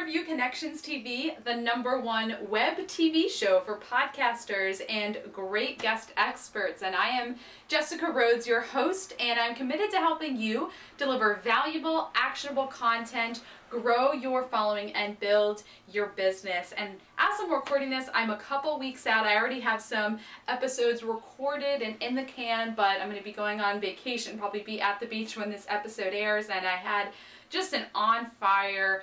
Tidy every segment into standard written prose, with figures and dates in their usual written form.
Interview Connections TV, the #1 web TV show for podcasters and great guest experts. And I am Jessica Rhodes, your host, and I'm committed to helping you deliver valuable, actionable content, grow your following, and build your business. And as I'm recording this, I'm a couple weeks out. I already have some episodes recorded and in the can, but I'm going to be going on vacation, probably be at the beach when this episode airs. And I had just an on-fire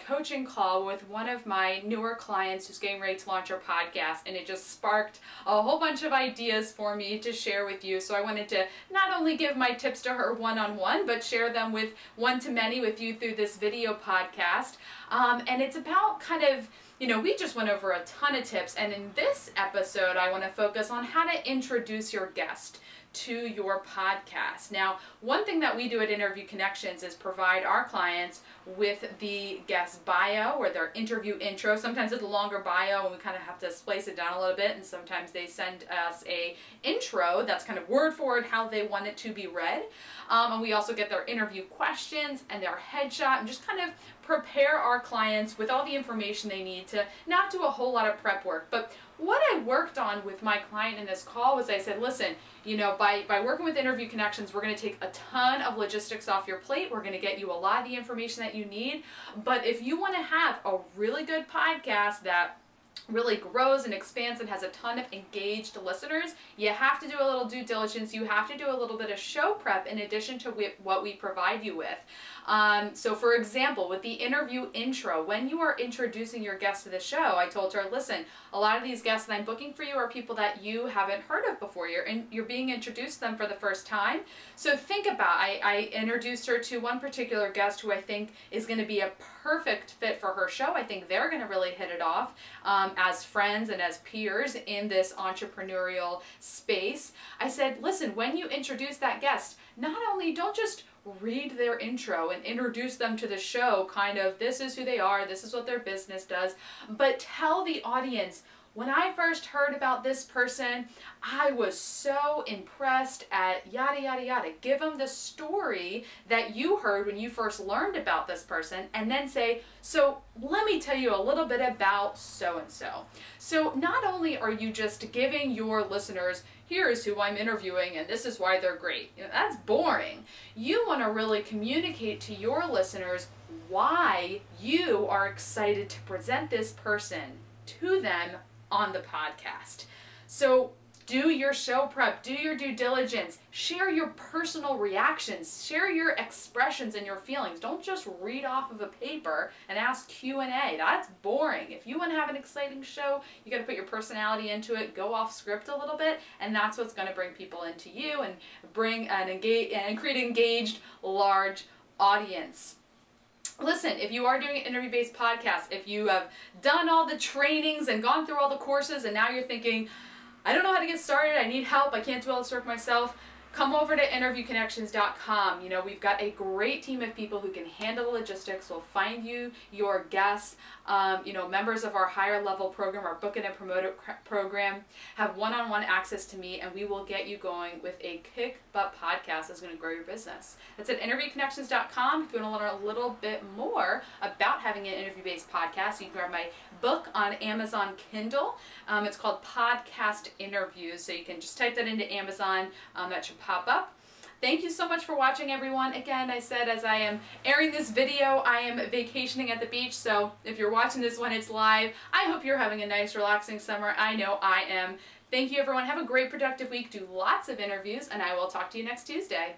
coaching call with one of my newer clients who's getting ready to launch her podcast, and it just sparked a whole bunch of ideas for me to share with you. So I wanted to not only give my tips to her one-on-one, but share them with one-to-many with you through this video podcast. And it's about kind of, you know, we just went over a ton of tips, and in this episode I want to focus on how to introduce your guest to your podcast. Now, one thing that we do at Interview Connections is provide our clients with the guest bio or their interview intro. Sometimes it's a longer bio and we kind of have to splice it down a little bit, and sometimes they send us a intro that's kind of word for word how they want it to be read. And we also get their interview questions and their headshot, and just kind of prepare our clients with all the information they need to not do a whole lot of prep work. But what I worked on with my client in this call was I said, listen, you know, by working with Interview Connections, we're going to take a ton of logistics off your plate. We're going to get you a lot of the information that you need. But if you want to have a really good podcast that really grows and expands and has a ton of engaged listeners, you have to do a little due diligence. You have to do a little bit of show prep in addition to what we provide you with. So for example, with the interview intro, when you are introducing your guest to the show, I told her, listen, a lot of these guests that I'm booking for you are people that you haven't heard of before. You're being introduced to them for the first time. So think about, I introduced her to one particular guest who I think is going to be a perfect fit for her show. I think they're going to really hit it off as friends and as peers in this entrepreneurial space. I said, listen, when you introduce that guest, not only don't just read their intro and introduce them to the show, kind of, this is who they are, this is what their business does, but tell the audience, when I first heard about this person, I was so impressed at yada, yada, yada. Give them the story that you heard when you first learned about this person, and then say, so let me tell you a little bit about so-and-so. So not only are you just giving your listeners, here's who I'm interviewing and this is why they're great. You know, that's boring. You want to really communicate to your listeners why you are excited to present this person to them on the podcast. So do your show prep, do your due diligence, share your personal reactions, share your expressions and your feelings. Don't just read off of a paper and ask Q&A. That's boring. If you want to have an exciting show, you got to put your personality into it, go off script a little bit, and that's what's going to bring people into you and bring and create an engaged, large audience. Listen, if you are doing an interview-based podcast, if you have done all the trainings and gone through all the courses and now you're thinking, I don't know how to get started, I need help, I can't do all this work myself, come over to interviewconnections.com. You know, we've got a great team of people who can handle the logistics. We'll find you your guests. You know, members of our higher level program, our Book It and Promote It program, have one-on-one access to me, and we will get you going with a kick-butt podcast that's going to grow your business. That's at interviewconnections.com. If you want to learn a little bit more about having an interview-based podcast, you can grab my book on Amazon Kindle. It's called Podcast Interviews, so you can just type that into Amazon. That should pop up. Thank you so much for watching, everyone. Again, I said as I am airing this video, I am vacationing at the beach, so if you're watching this when it's live, I hope you're having a nice, relaxing summer. I know I am. Thank you, everyone. Have a great, productive week. Do lots of interviews, and I will talk to you next Tuesday.